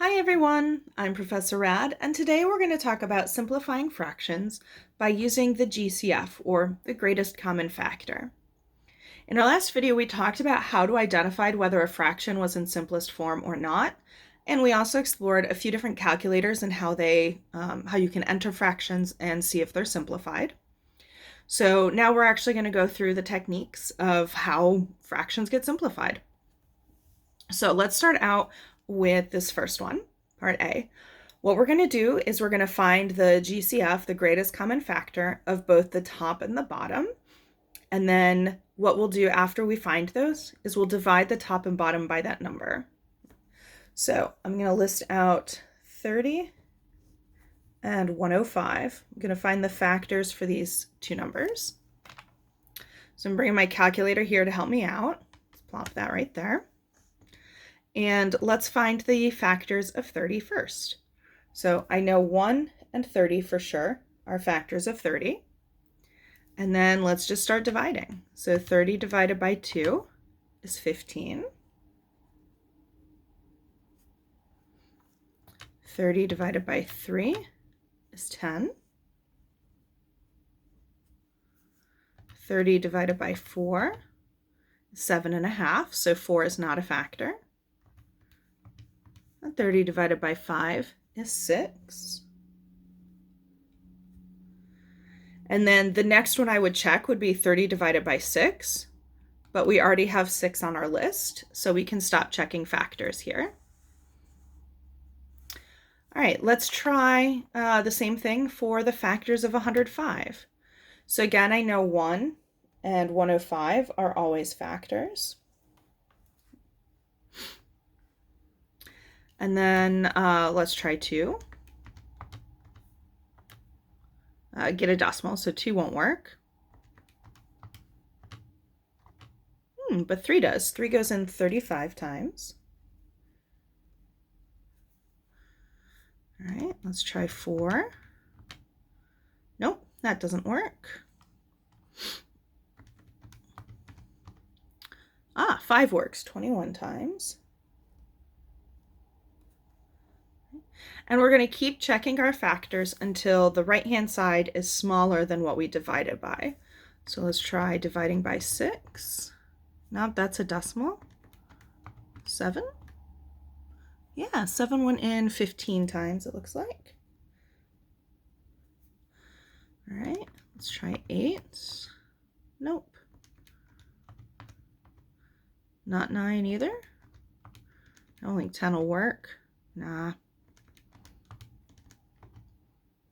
Hi everyone, I'm Professor Rad, and today we're going to talk about simplifying fractions by using the GCF, or the greatest common factor. In our last video, we talked about how to identify whether a fraction was in simplest form or not, and we also explored a few different calculators and how you can enter fractions and see if they're simplified. So now we're actually going to go through the techniques of how fractions get simplified. So let's start out with this first one, part A. What we're going to do is we're going to find the GCF, the greatest common factor, of both the top and the bottom. And then what we'll do after we find those is we'll divide the top and bottom by that number. So I'm going to list out 30 and 105. I'm going to find the factors for these two numbers. So I'm bringing my calculator here to help me out. Let's plop that right there. And let's find the factors of 30 first. So I know 1 and 30 for sure are factors of 30. And then let's just start dividing. So 30 divided by 2 is 15. 30 divided by 3 is 10. 30 divided by 4 is 7.5, so 4 is not a factor. And 30 divided by 5 is 6. And then the next one I would check would be 30 divided by 6, but we already have 6 on our list, so we can stop checking factors here. All right, let's try the same thing for the factors of 105. So again, I know 1 and 105 are always factors. And then let's try 2. Get a decimal, so 2 won't work. But 3 does. 3 goes in 35 times. All right, let's try 4. Nope, that doesn't work. 5 works, 21 times. And we're going to keep checking our factors until the right-hand side is smaller than what we divided by. So let's try dividing by 6. Nope, that's a decimal. 7. Yeah, 7 went in 15 times, it looks like. All right, let's try 8. Nope. Not 9 either. I don't think 10 will work. Nah.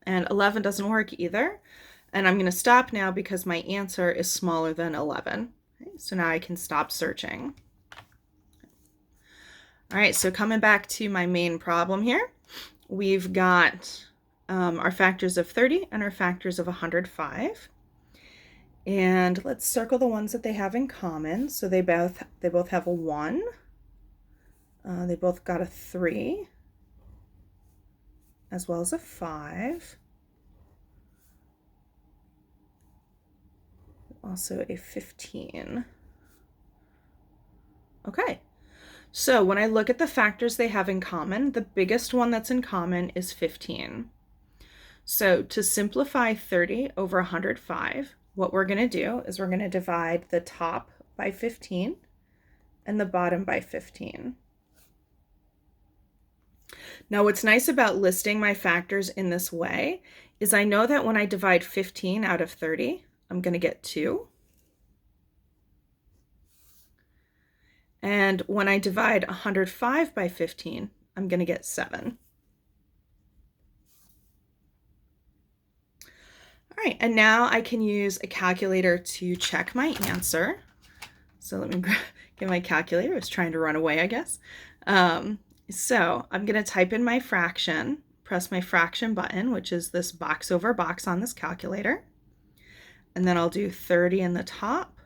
And 11 doesn't work either. And I'm going to stop now because my answer is smaller than 11. Okay, so now I can stop searching. All right, so coming back to my main problem here, we've got our factors of 30 and our factors of 105. And let's circle the ones that they have in common. So they both have a 1. They both got a 3, as well as a 5. Also a 15. Okay, so when I look at the factors they have in common, the biggest one that's in common is 15. So to simplify 30 over 105, what we're going to do is we're going to divide the top by 15 and the bottom by 15. Now, what's nice about listing my factors in this way is I know that when I divide 15 out of 30, I'm going to get 2. And when I divide 105 by 15, I'm going to get 7. All right, and now I can use a calculator to check my answer. So let me get my calculator. It's trying to run away, I guess. So I'm going to type in my fraction, press my fraction button, which is this box over box on this calculator. And then I'll do 30 in the top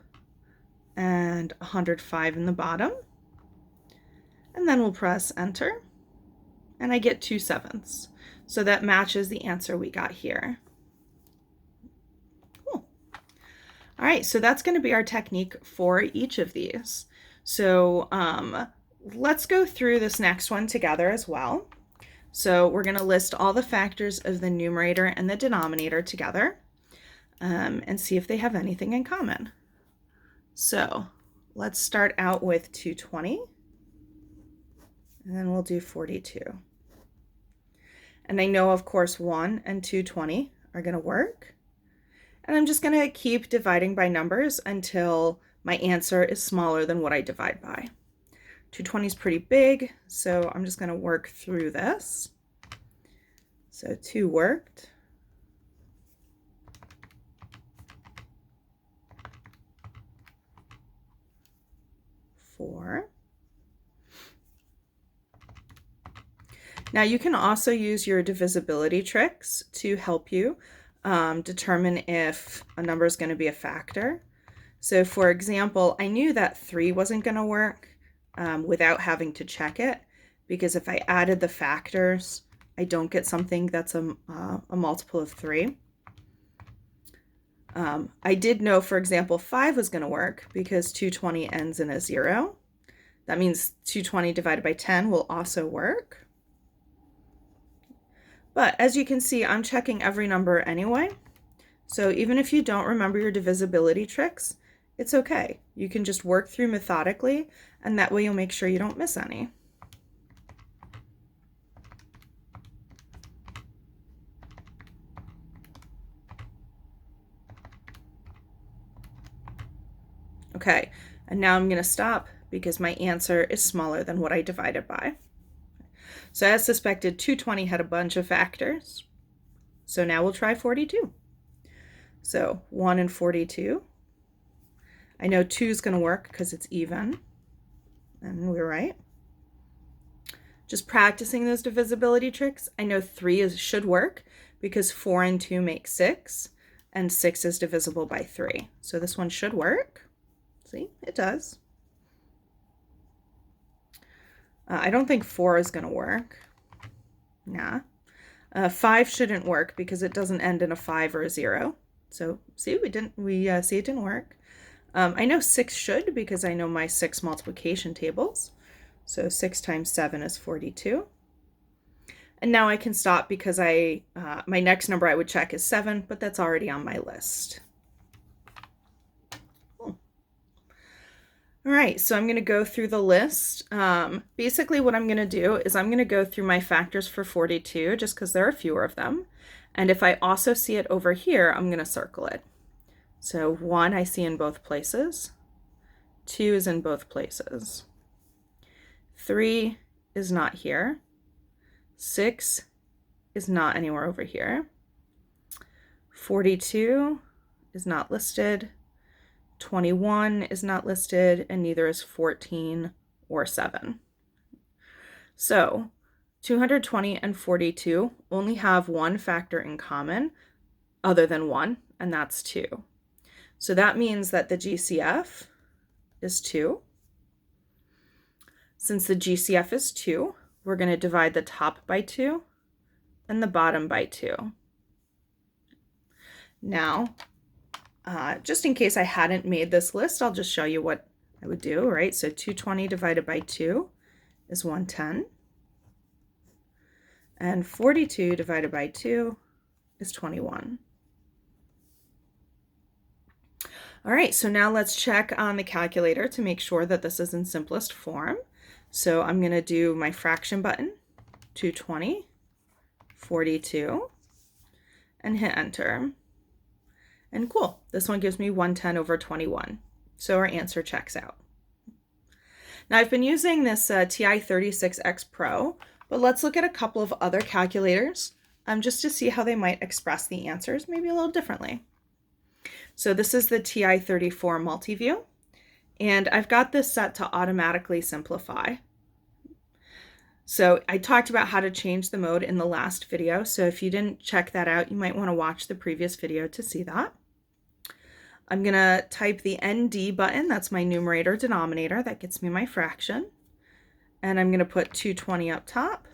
and 105 in the bottom. And then we'll press enter. And I get 2/7. So that matches the answer we got here. Cool. All right, so that's going to be our technique for each of these. So let's go through this next one together as well. So we're going to list all the factors of the numerator and the denominator together and see if they have anything in common. So let's start out with 220, and then we'll do 42. And I know, of course, 1 and 220 are going to work. And I'm just going to keep dividing by numbers until my answer is smaller than what I divide by. 220 is pretty big, so I'm just going to work through this. So 2 worked. 4. Now you can also use your divisibility tricks to help you determine if a number is going to be a factor. So for example, I knew that 3 wasn't going to work without having to check it, because if I added the factors, I don't get something that's a multiple of 3. I did know, for example, 5 was going to work because 220 ends in a 0. That means 220 divided by 10 will also work. But as you can see, I'm checking every number anyway. So even if you don't remember your divisibility tricks, it's okay. You can just work through methodically, and that way you'll make sure you don't miss any. Okay, and now I'm going to stop because my answer is smaller than what I divided by. So as suspected, 220 had a bunch of factors. So now we'll try 42. So 1 and 42. I know 2 is going to work because it's even, and we're right. Just practicing those divisibility tricks, I know 3 should work because 4 and 2 make 6, and 6 is divisible by 3. So this one should work. See, it does. I don't think 4 is going to work. Nah. 5 shouldn't work because it doesn't end in a 5 or a 0. So see, see it didn't work. I know 6 should because I know my 6 multiplication tables. So 6 times 7 is 42. And now I can stop because my next number I would check is 7, but that's already on my list. All right, so I'm going to go through the list. Basically what I'm going to do is I'm going to go through my factors for 42 just because there are fewer of them. And if I also see it over here, I'm going to circle it. So 1 I see in both places. 2 is in both places. 3 is not here. 6 is not anywhere over here. 42 is not listed. 21 is not listed, and neither is 14 or 7. So 220 and 42 only have one factor in common other than 1, and that's 2. So that means that the GCF is 2. Since the GCF is 2, we're going to divide the top by 2 and the bottom by 2. Now, just in case I hadn't made this list, I'll just show you what I would do, right? So 220 divided by 2 is 110. And 42 divided by 2 is 21. All right, so now let's check on the calculator to make sure that this is in simplest form. So I'm going to do my fraction button, 220, 42, and hit enter. And cool, this one gives me 110 over 21. So our answer checks out. Now I've been using this TI-36X Pro, but let's look at a couple of other calculators just to see how they might express the answers maybe a little differently. So this is the TI-34 Multiview, and I've got this set to automatically simplify. So I talked about how to change the mode in the last video, so if you didn't check that out, you might want to watch the previous video to see that. I'm going to type the ND button, that's my numerator denominator, that gets me my fraction. And I'm going to put 220 up top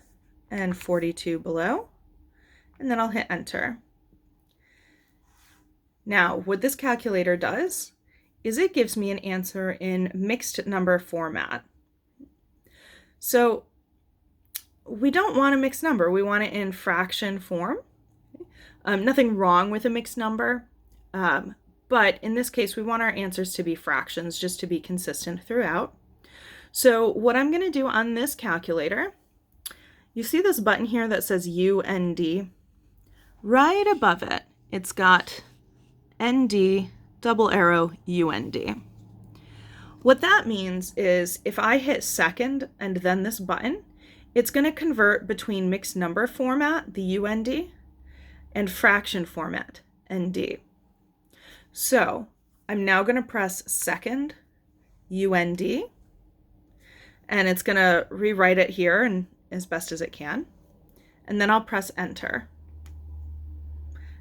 and 42 below, and then I'll hit enter. Now, what this calculator does is it gives me an answer in mixed number format. So we don't want a mixed number. We want it in fraction form. Nothing wrong with a mixed number, but in this case, we want our answers to be fractions just to be consistent throughout. So what I'm going to do on this calculator, you see this button here that says UND? Right above it, it's got ND, double arrow, UND. What that means is if I hit second and then this button, it's going to convert between mixed number format, the UND, and fraction format, ND. So I'm now going to press second, UND, and it's going to rewrite it here and as best as it can. And then I'll press enter.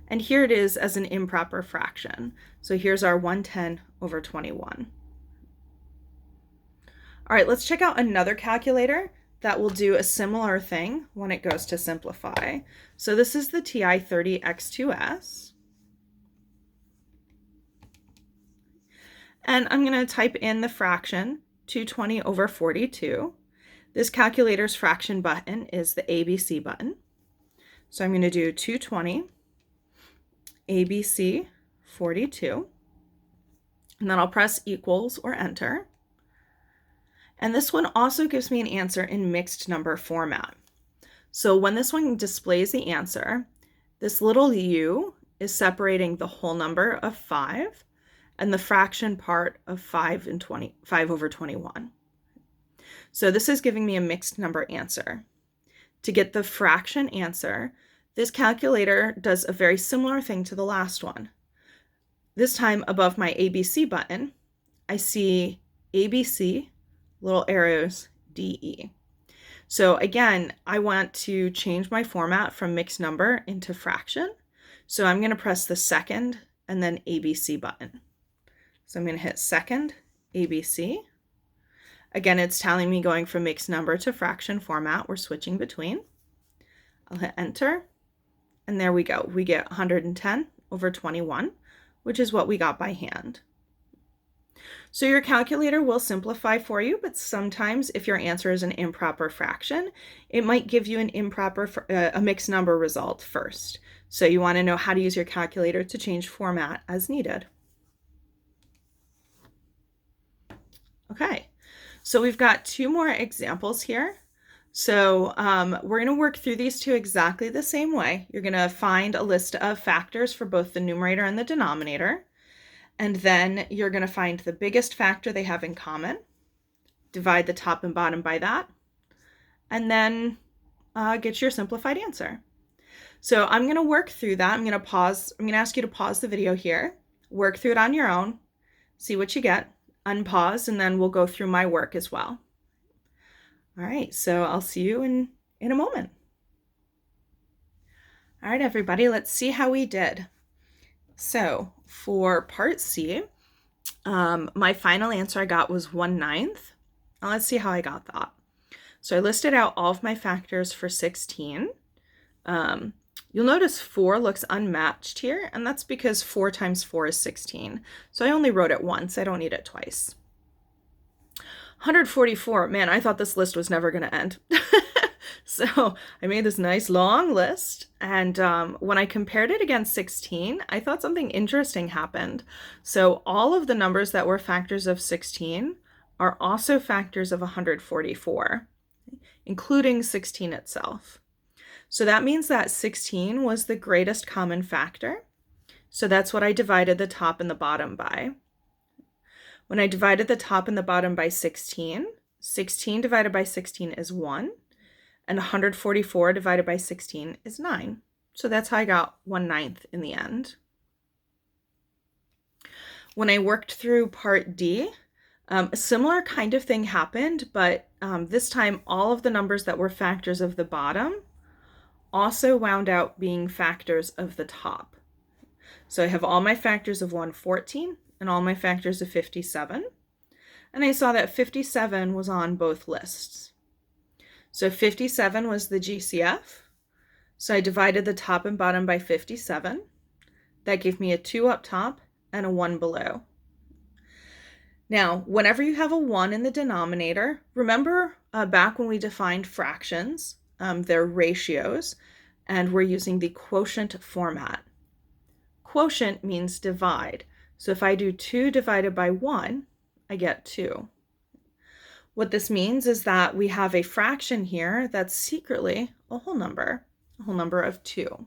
And here it is as an improper fraction. So here's our 110/21. All right, let's check out another calculator that will do a similar thing when it goes to simplify. So this is the TI-30X2S. And I'm going to type in the fraction 220/42. This calculator's fraction button is the ABC button. So I'm going to do 220 ABC 42. And then I'll press equals or enter. And this one also gives me an answer in mixed number format. So when this one displays the answer, this little u is separating the whole number of 5 and the fraction part of 5/21. So this is giving me a mixed number answer. To get the fraction answer, this calculator does a very similar thing to the last one. This time above my ABC button, I see ABC, little arrows, DE. So again, I want to change my format from mixed number into fraction. So I'm going to press the second and then ABC button. So I'm going to hit second, ABC. Again, it's telling me going from mixed number to fraction format. We're switching between. I'll hit enter. And there we go. We get 110/21, which is what we got by hand. So your calculator will simplify for you, but sometimes if your answer is an improper fraction, it might give you an a mixed number result first. So you want to know how to use your calculator to change format as needed. Okay, so we've got two more examples here. So we're going to work through these two exactly the same way. You're going to find a list of factors for both the numerator and the denominator. And then you're going to find the biggest factor they have in common, divide the top and bottom by that, and then get your simplified answer. So I'm going to work through that. I'm going to ask you to pause the video here, work through it on your own, see what you get, unpause, and then we'll go through my work as well. All right, so I'll see you in a moment. All right, everybody, let's see how we did. So for part C, my final answer I got was 1/9. Now let's see how I got that. So I listed out all of my factors for 16. You'll notice 4 looks unmatched here, and that's because 4 times 4 is 16. So I only wrote it once. I don't need it twice. 144, man, I thought this list was never going to end. So I made this nice long list, and when I compared it against 16, I thought something interesting happened. So all of the numbers that were factors of 16 are also factors of 144, including 16 itself. So that means that 16 was the greatest common factor. So that's what I divided the top and the bottom by. When I divided the top and the bottom by 16, 16 divided by 16 is 1. And 144 divided by 16 is 9. So that's how I got 1/9 in the end. When I worked through part D, a similar kind of thing happened, but this time all of the numbers that were factors of the bottom also wound out being factors of the top. So I have all my factors of 114 and all my factors of 57. And I saw that 57 was on both lists. So 57 was the GCF. So I divided the top and bottom by 57. That gave me a 2 up top and a 1 below. Now, whenever you have a 1 in the denominator, remember back when we defined fractions, they're ratios, and we're using the quotient format. Quotient means divide. So if I do 2 divided by 1, I get 2. What this means is that we have a fraction here that's secretly a whole number of 2.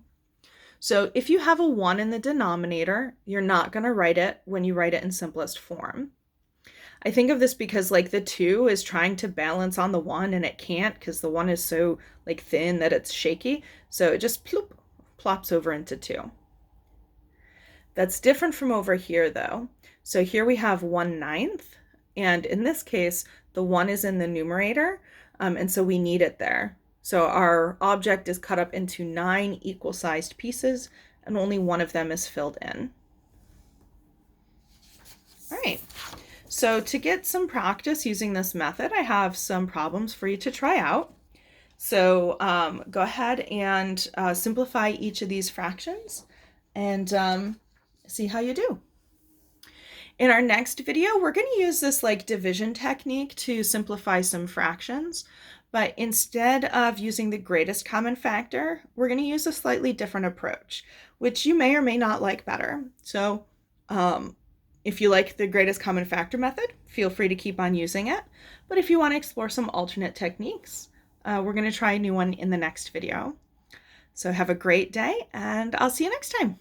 So if you have a 1 in the denominator, you're not going to write it when you write it in simplest form. I think of this because like the 2 is trying to balance on the 1 and it can't because the 1 is so like thin that it's shaky. So it just plops over into 2. That's different from over here though. So here we have 1/9, and in this case, the 1 is in the numerator, and so we need it there. So our object is cut up into 9 equal-sized pieces, and only one of them is filled in. All right, so to get some practice using this method, I have some problems for you to try out. So go ahead and simplify each of these fractions and see how you do. In our next video, we're going to use this like division technique to simplify some fractions, but instead of using the greatest common factor, we're going to use a slightly different approach, which you may or may not like better. So if you like the greatest common factor method, feel free to keep on using it. But if you want to explore some alternate techniques, we're going to try a new one in the next video. So have a great day, and I'll see you next time.